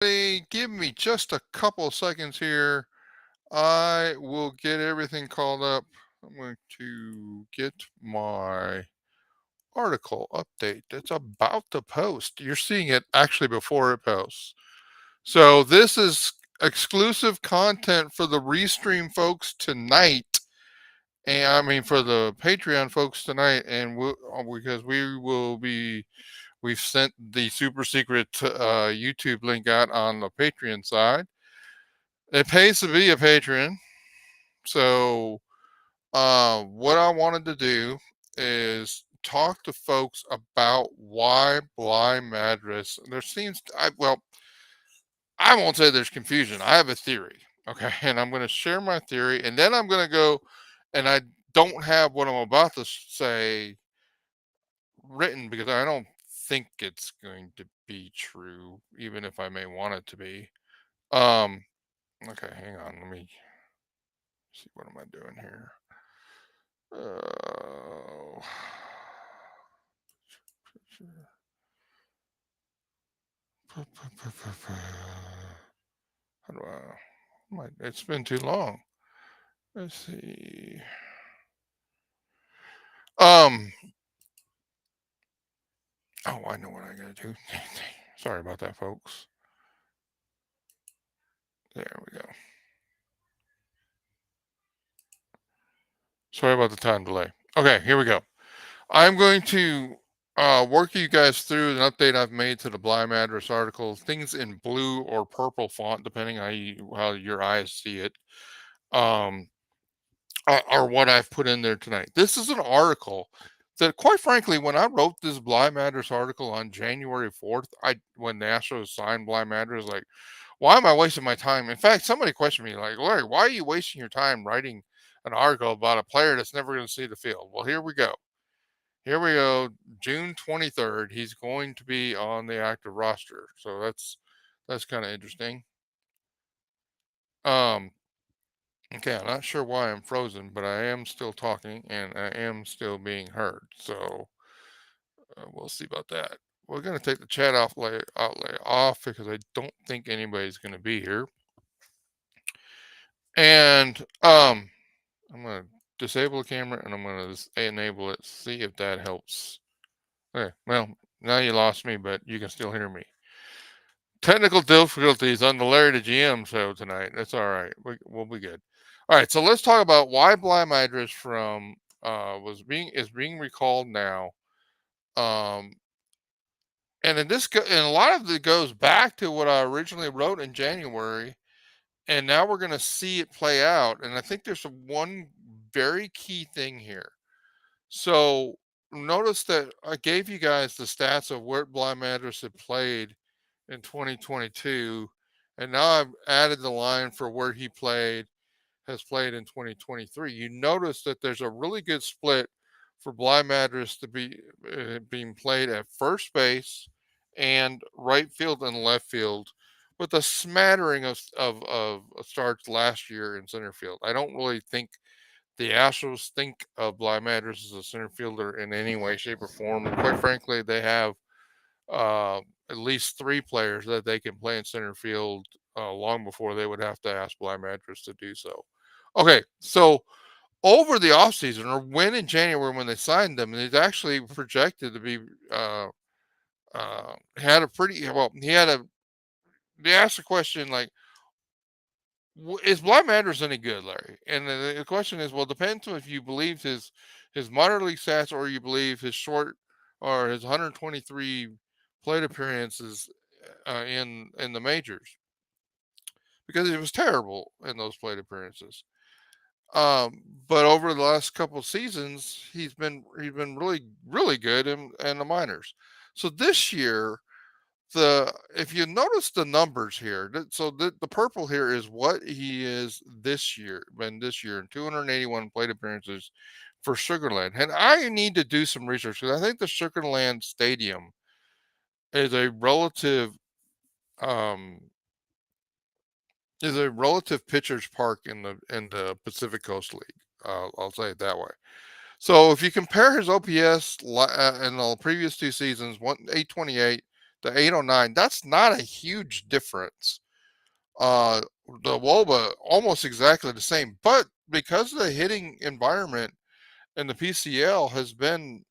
Give me just a couple seconds here. I will get everything called up. I'm going to get my article update that's about to post. You're seeing it actually before it posts. So this is exclusive content for the Restream folks tonight. And I mean for the Patreon folks tonight, and because we've sent the super secret YouTube link out on the Patreon side. It pays to be a patron. So what I wanted to do is talk to folks about why Bligh Madris. There seems, I won't say there's confusion. I have a theory. Okay. And I'm going to share my theory. And then I'm going to go, and I don't have what I'm about to say written because I don't think it's going to be true, even if I may want it to be. Um, okay. Hang on. Let me see. What am I doing here? Oh. How do it's been too long. Let's see. Um. Oh, I know what I gotta do. Sorry about that, folks. There we go. Sorry about the time delay. Okay, here we go. I'm going to work you guys through an update I've made to the Bligh Madris article. Things in blue or purple font, depending how your eyes see it. Are what I've put in there tonight. This is an article that, quite frankly, when I wrote this Bligh Madris article on January 4th, when the Astros signed Bligh Madris, like, why am I wasting my time? In fact, somebody questioned me, like, Larry, why are you wasting your time writing an article about a player that's never going to see the field? Well, here we go. Here we go. June 23rd, he's going to be on the active roster. So that's kind of interesting. Um, Okay, I'm not sure why I'm frozen, but I am still talking and I am still being heard. So we'll see about that. We're going to take the chat outlay off because I don't think anybody's going to be here. And I'm going to disable the camera and I'm going to enable it. See if that helps. Okay, well, now you lost me, but you can still hear me. Technical difficulties on the Larry the GM show tonight. That's all right. We'll be good. All right, so let's talk about why Bligh Madris from is being recalled now. Um, and a lot of it goes back to what I originally wrote in January, and now we're going to see it play out. And I think there's one very key thing here. So notice that I gave you guys the stats of where Bligh Madris had played in 2022, and now I've added the line for where he has played in 2023. You notice that there's a really good split for Bligh Madris to be being played at first base and right field and left field, with a smattering of starts last year in center field. I don't really think the Astros think of Bligh Madris as a center fielder in any way, shape, or form. And quite frankly, they have uh, at least three players that they can play in center field long before they would have to ask Bligh Madris to do so. Okay, so over the offseason, or when in January when they signed them, he's actually projected to be had a pretty well. He had a. They asked the question like, is Bligh Madris any good, Larry? And the question is, well, it depends on if you believe his minor league stats or you believe his short or his 123 plate appearances in the majors, because it was terrible in those plate appearances. But over the last couple of seasons, he's been really good in the minors. So this year, the if you notice the numbers here, so the purple here is what he is this year in 281 plate appearances for Sugarland. And I need to do some research because I think the Sugarland Stadium is a um relative pitcher's park in the Pacific Coast League. I'll say it that way. So if you compare his OPS in the previous two seasons, 828 to 809. That's not a huge difference. Uh, the WOBA almost exactly the same, but because the hitting environment in the PCL has been,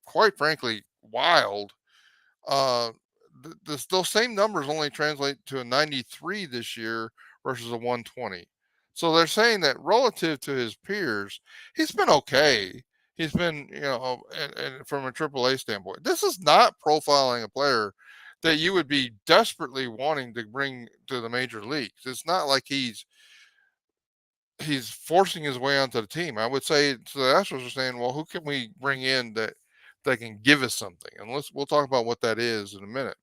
quite frankly, wild. Uh, those same numbers only translate to a 93 this year versus a 120. So they're saying that relative to his peers, he's been okay. He's been, and from a AAA standpoint, this is not profiling a player that you would be desperately wanting to bring to the major leagues. It's not like he's forcing his way onto the team. I would say to the Astros are saying, well, who can we bring in that can give us something? And we'll talk about what that is in a minute.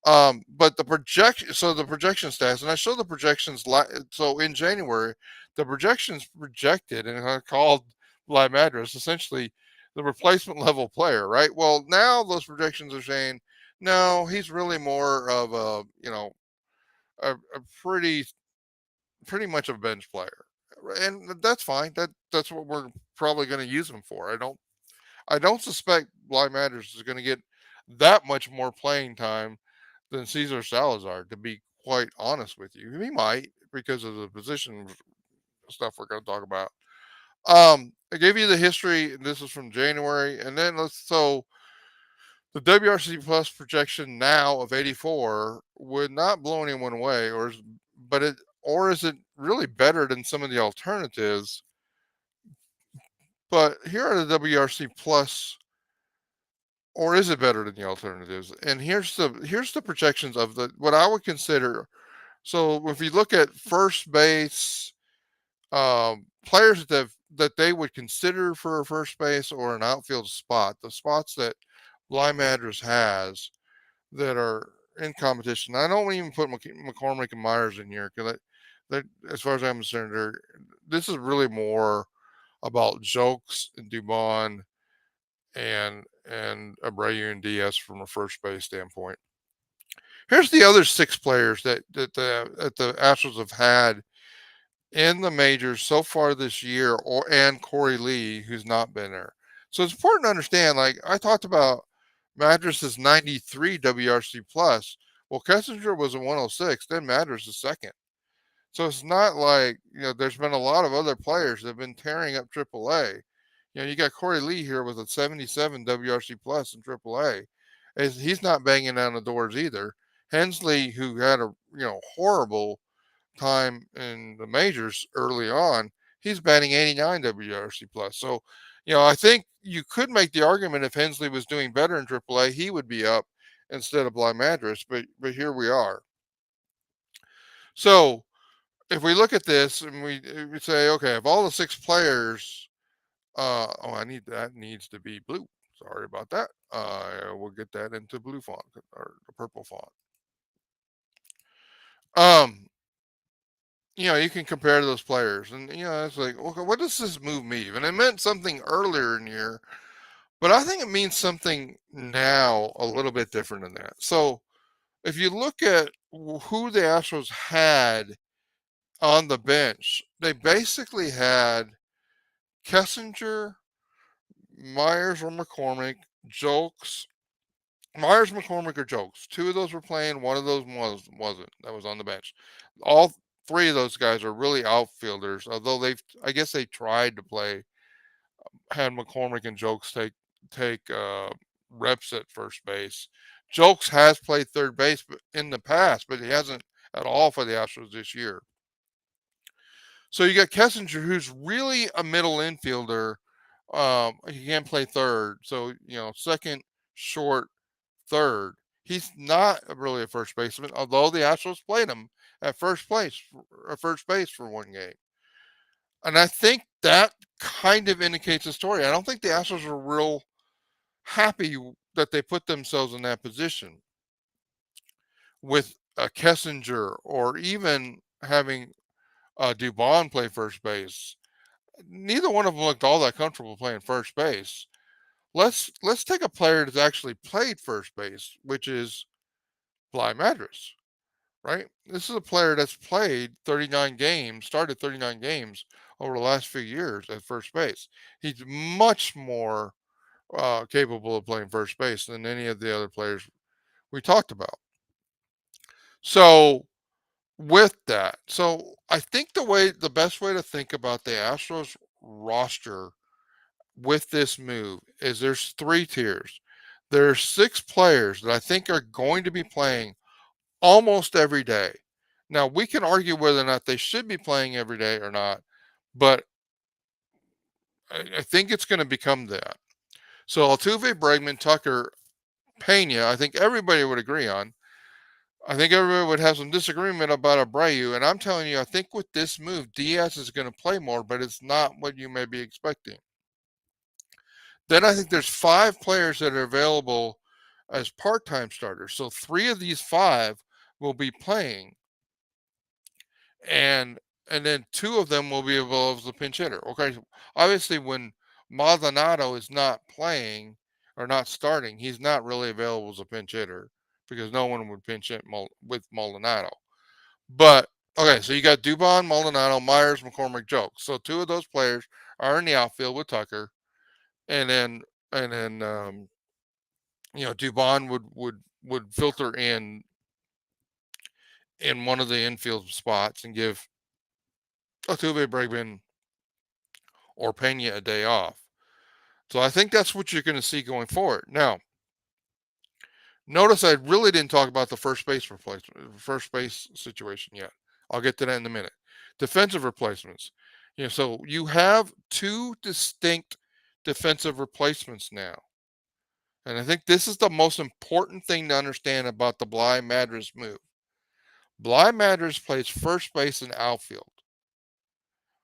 But the projection stats, and I show the projections. So in January, the projections projected, and I called Bligh Madris essentially the replacement level player, right? Well, now those projections are saying, no, he's really more of a pretty much a bench player, and that's fine. That's what we're probably going to use him for. I don't suspect Bligh Madris is going to get that much more playing time than Cesar Salazar, to be quite honest with you. He might because of the position stuff we're going to talk about. I gave you the history. This is from January, and then so the WRC plus projection now of 84 would not blow anyone away, or is it really better than some of the alternatives? But here are the WRC plus, or is it better than the alternatives? And here's the projections of the what I would consider. So if you look at first base, players that they would consider for a first base or an outfield spot, the spots that Bligh Madris has that are in competition. I don't even put McCormick and Myers in here because that, as far as I'm concerned, this is really more about Jokes and Dubon and Abreu and Diaz from a first base standpoint. Here's the other six players that the Astros have had in the majors so far this year, and Corey Lee, who's not been there. So it's important to understand. Like I talked about, Madras 93 WRC plus. Well, Kessinger was a 106. Then Madras is second. So it's not like there's been a lot of other players that have been tearing up AAA. You got Corey Lee here with a 77 WRC plus in AAA. He's not banging down the doors either. Hensley, who had a horrible time in the majors early on, he's batting 89 WRC plus. So, I think you could make the argument if Hensley was doing better in AAA, he would be up instead of Bligh Madris. But here we are. So if we look at this and we say, okay, if all the six players, I need that needs to be blue. Sorry about that. We'll get that into blue font or the purple font. Um, you can compare those players, and it's like, okay, what does this move mean? And it meant something earlier in the year, but I think it means something now a little bit different than that. So if you look at who the Astros had on the bench, they basically had Kessinger, Myers or McCormick, Jokes, Myers, McCormick, or Jokes. Two of those were playing. One of those wasn't. That was on the bench. All three of those guys are really outfielders. Although I guess they tried to play. Had McCormick and Jokes take reps at first base. Jokes has played third base in the past, but he hasn't at all for the Astros this year. So you got Kessinger, who's really a middle infielder. He can play third. So, second, short, third. He's not really a first baseman, although the Astros played him at first base for one game. And I think that kind of indicates the story. I don't think the Astros are real happy that they put themselves in that position with Kessinger, or even having Dubon play first base. Neither one of them looked all that comfortable playing first base. Let's take a player that's actually played first base, which is Bligh Madris, right? This is a player that's played 39 games, started 39 games over the last few years at first base. He's much more capable of playing first base than any of the other players we talked about. So with that, so I think the best way to think about the Astros roster with this move is there's three tiers. There's six players that I think are going to be playing almost every day. Now we can argue whether or not they should be playing every day or not, but I think it's going to become that. So Altuve, Bregman, Tucker, Pena, I think everybody would agree on. I think everybody would have some disagreement about Abreu, and I'm telling you, I think with this move, Diaz is going to play more, but it's not what you may be expecting. Then I think there's five players that are available as part-time starters. So three of these five will be playing, and then two of them will be available as a pinch hitter. Okay, obviously when Maldonado is not playing or not starting, he's not really available as a pinch hitter because no one would pinch hit with Maldonado. But okay, so you got Dubon, Maldonado, Myers, McCormick, Joe. So two of those players are in the outfield with Tucker, and then and then Dubon would filter in one of the infield spots and give Altuve, Bregman, or Pena a day off. So I think that's what you're going to see going forward. Now, notice I really didn't talk about the first base replacement, first base situation yet. I'll get to that in a minute. Defensive replacements. So you have two distinct defensive replacements now. And I think this is the most important thing to understand about the Bligh Madris move. Bligh Madris plays first base and outfield.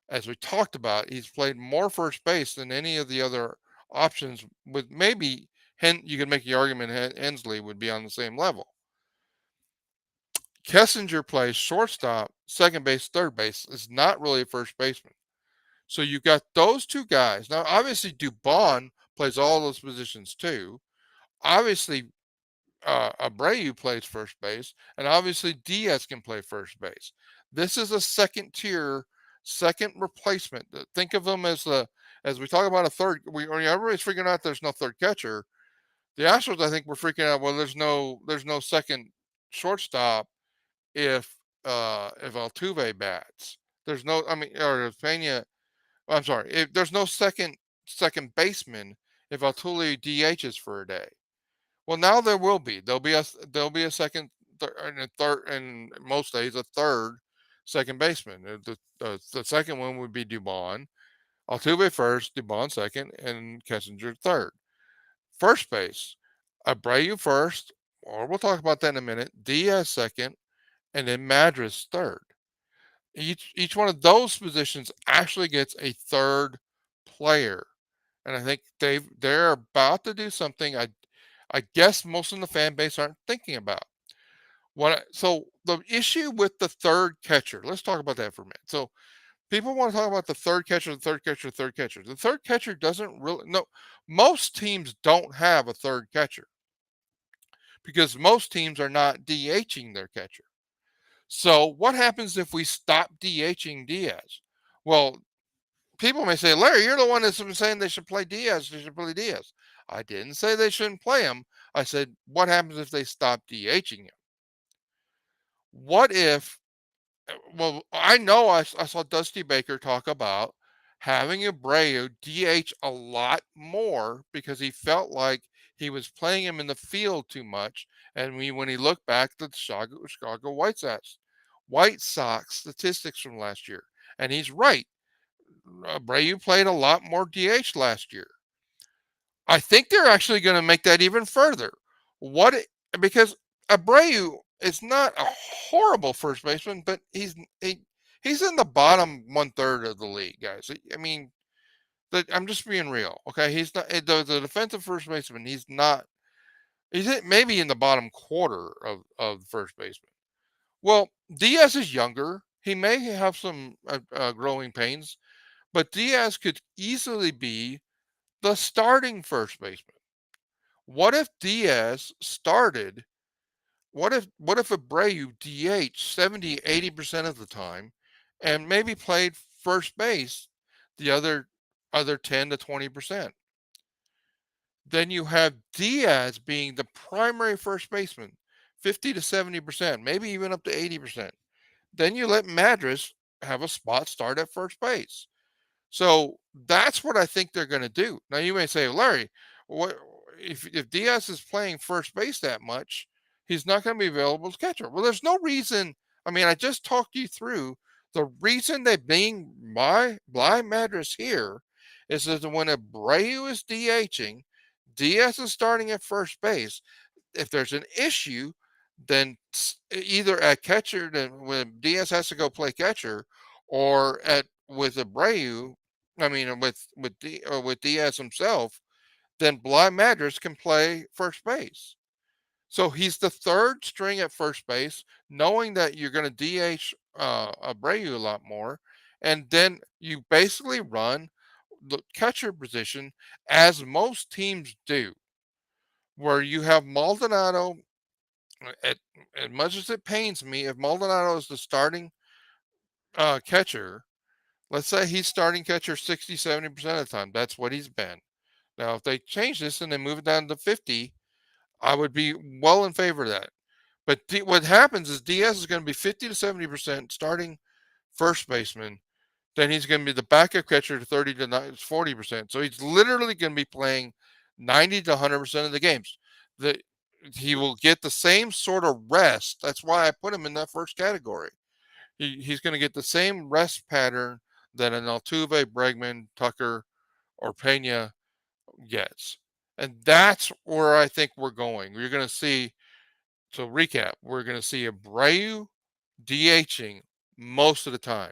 As we talked about, he's played more first base than any of the other options. With maybe you could make the argument Hensley would be on the same level. Kessinger plays shortstop, second base, third base. Is not really a first baseman. So you got those two guys. Now, obviously, Dubon plays all those positions too. Obviously, Abreu plays first base, and obviously Diaz can play first base. This is a second tier, second replacement. Think of them as we talk about a third. Everybody's freaking out there's no third catcher. The Astros, I think, were freaking out. Well, there's no second shortstop if Altuve bats. There's no, I mean, or if Pena. I'm sorry. If there's no second baseman if Altuve DHs for a day. Well, now there will be. There'll be a second and a third, and most days a third second baseman. The second one would be Dubon, Altuve first, Dubon second, and Kessinger third. First base, Abreu first, or we'll talk about that in a minute. Diaz second, and then Madras third. Each one of those positions actually gets a third player, and I think they're about to do something. I guess most of the fan base aren't thinking about. So the issue with the third catcher, let's talk about that for a minute. So people want to talk about the third catcher, the third catcher, the third catcher. The third catcher doesn't really no. Most teams don't have a third catcher because most teams are not DHing their catcher. So what happens if we stop DHing Diaz? Well, people may say, Larry, you're the one that's been saying they should play Diaz. They should play Diaz. I didn't say they shouldn't play him. I said, what happens if they stop DHing him? What if, well, I know I saw Dusty Baker talk about having Abreu DH a lot more because he felt like he was playing him in the field too much. And when he looked back at the Chicago White Sox statistics from last year, and he's right. Abreu played a lot more DH last year. I think they're actually going to make that even further. Because Abreu is not a horrible first baseman, but he's in the bottom 1/3 of the league, guys. I mean, I'm just being real, okay? He's not the defensive first baseman. He's not. Maybe in the bottom quarter of first baseman. Well, Diaz is younger. He may have some growing pains, but Diaz could easily be the starting first baseman. What if Diaz started? What if Abreu DH 70, 80% of the time and maybe played first base the other 10 to 20%? Then you have Diaz being the primary first baseman, 50 to 70%, maybe even up to 80%. Then you let Madris have a spot start at first base. So that's what I think they're going to do. Now you may say, Larry, what if Diaz is playing first base that much, he's not going to be available as catcher. Well, there's no reason. I mean, I just talked you through the reason they being my Bligh Madris here is that when Abreu is DHing, Diaz is starting at first base. If there's an issue, then either at catcher, then when Diaz has to go play catcher, or at with Abreu, I mean with Diaz himself, then Bligh Madris can play first base. So he's the third string at first base, knowing that you're going to DH Abreu a lot more, and then you basically run the catcher position as most teams do, where you have Maldonado. At, as much as it pains me, if Maldonado is the starting catcher, let's say he's starting catcher 60, 70% of the time. That's what he's been. Now, if they change this and they move it down to 50, I would be well in favor of that. But what happens is Diaz is going to be 50 to 70% starting first baseman. Then he's going to be the backup catcher to 30 to 40%. So he's literally going to be playing 90 to 100% of the games. The, he will get the same sort of rest. That's why I put him in that first category. He's going to get the same rest pattern that an Altuve, Bregman, Tucker, or Pena gets. And that's where I think we're going. You're going to see, so recap, we're going to see Abreu DHing most of the time.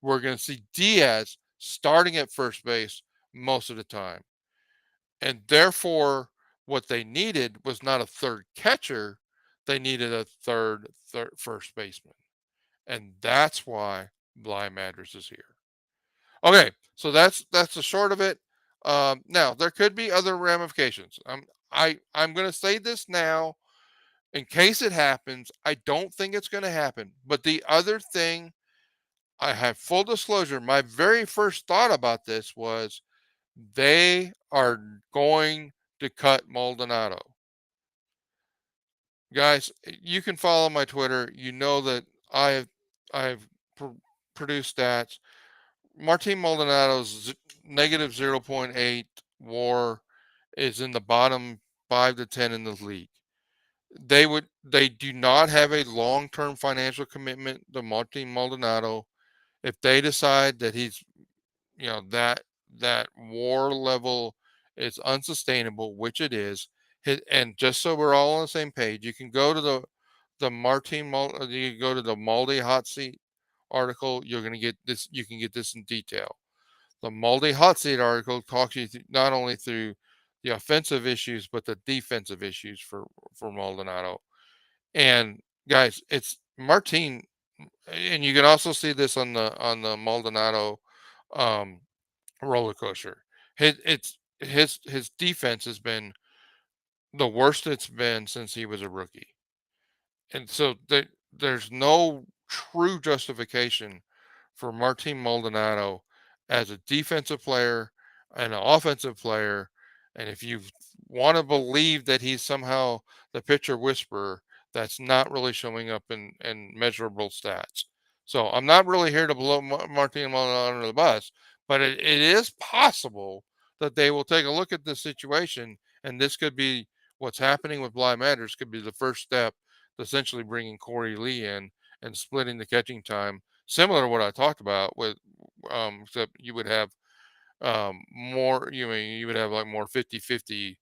We're going to see Diaz starting at first base most of the time. And therefore, what they needed was not a third catcher, they needed a third first baseman. And that's why Bligh Madris is here. Okay, so that's the short of it. Now there could be other ramifications. I'm going to say this now in case it happens. I don't think it's going to happen. But the other thing, I have full disclosure. My very first thought about this was they are going to cut Maldonado. Guys, you can follow my Twitter. You know that I've produced stats. Martin Maldonado's negative 0.8 WAR is in the bottom 5 to 10 in the league. They do not have a long-term financial commitment to Martin Maldonado. If they decide that he's, that WAR level is unsustainable, which it is, and just so we're all on the same page, you can go to the you can go to the Maldi hot seat article. You're going to get this. You can get this in detail. The Maldi hot seat article talks you not only through the offensive issues but the defensive issues for Maldonado. And guys, it's Martin, and you can also see this on the Maldonado um, roller coaster. His defense has been the worst it's been since he was a rookie, and so there's no true justification for Martin Maldonado as a defensive player and an offensive player. And if you want to believe that he's somehow the pitcher whisperer, that's not really showing up in measurable stats. So I'm not really here to blow Martin Maldonado under the bus, but it is possible that they will take a look at this situation, and this could be what's happening with Bligh Madris could be the first step to essentially bringing Corey Lee in and splitting the catching time, similar to what I talked about with, except you would have more, you would have like more 50-50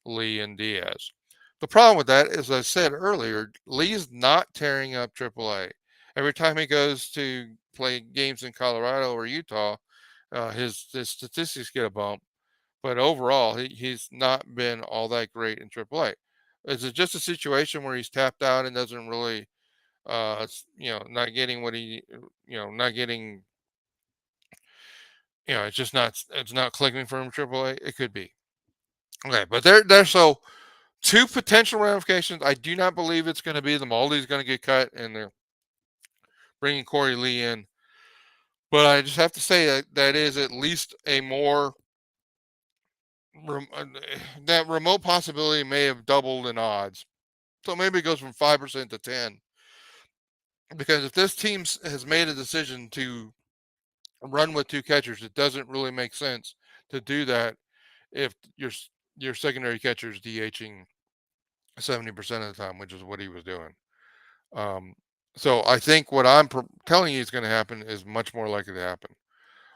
Lee and Diaz. The problem with that, as I said earlier, Lee's not tearing up AAA. Every time he goes to play games in Colorado or Utah, his statistics get a bump. But overall, he's not been all that great in AAA. Is it just a situation where he's tapped out and doesn't really, not getting what he, not getting, it's not clicking for him AAA? It could be. Okay, but there's so two potential ramifications. I do not believe it's going to be the Maldi's going to get cut and they're bringing Corey Lee in. But I just have to say that is at least a more that remote possibility may have doubled in odds. So maybe it goes from 5% to 10. Because if this team has made a decision to run with two catchers, it doesn't really make sense to do that if your secondary catcher is DHing 70% of the time, which is what he was doing. Um, so I think what I'm telling you is going to happen is much more likely to happen.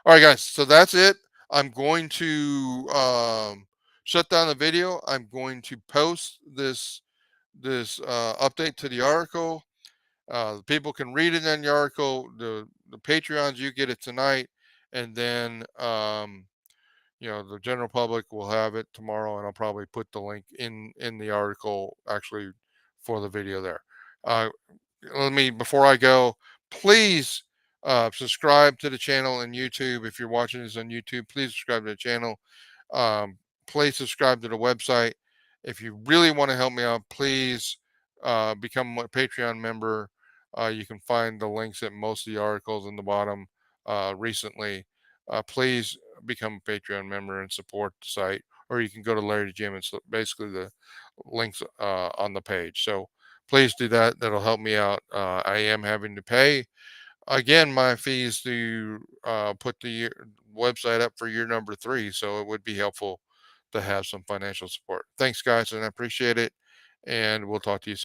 All right, guys. So that's it. I'm going to shut down the video. I'm going to post this update to the article. People can read it in the article. The Patreons, you get it tonight, and then the general public will have it tomorrow, and I'll probably put the link in the article actually for the video there. Uh, Let me, before I go, please subscribe to the channel on YouTube. If you're watching this on YouTube, please subscribe to the channel. Um, please subscribe to the website. If you really want to help me out, please become a Patreon member. You can find the links at most of the articles in the bottom recently. Please become a Patreon member and support the site, or you can go to Larry Jim. It's basically the links on the page. So please do that. That'll help me out. I am having to pay again my fees to put the website up for year number 3. So it would be helpful to have some financial support. Thanks, guys, and I appreciate it. And we'll talk to you soon.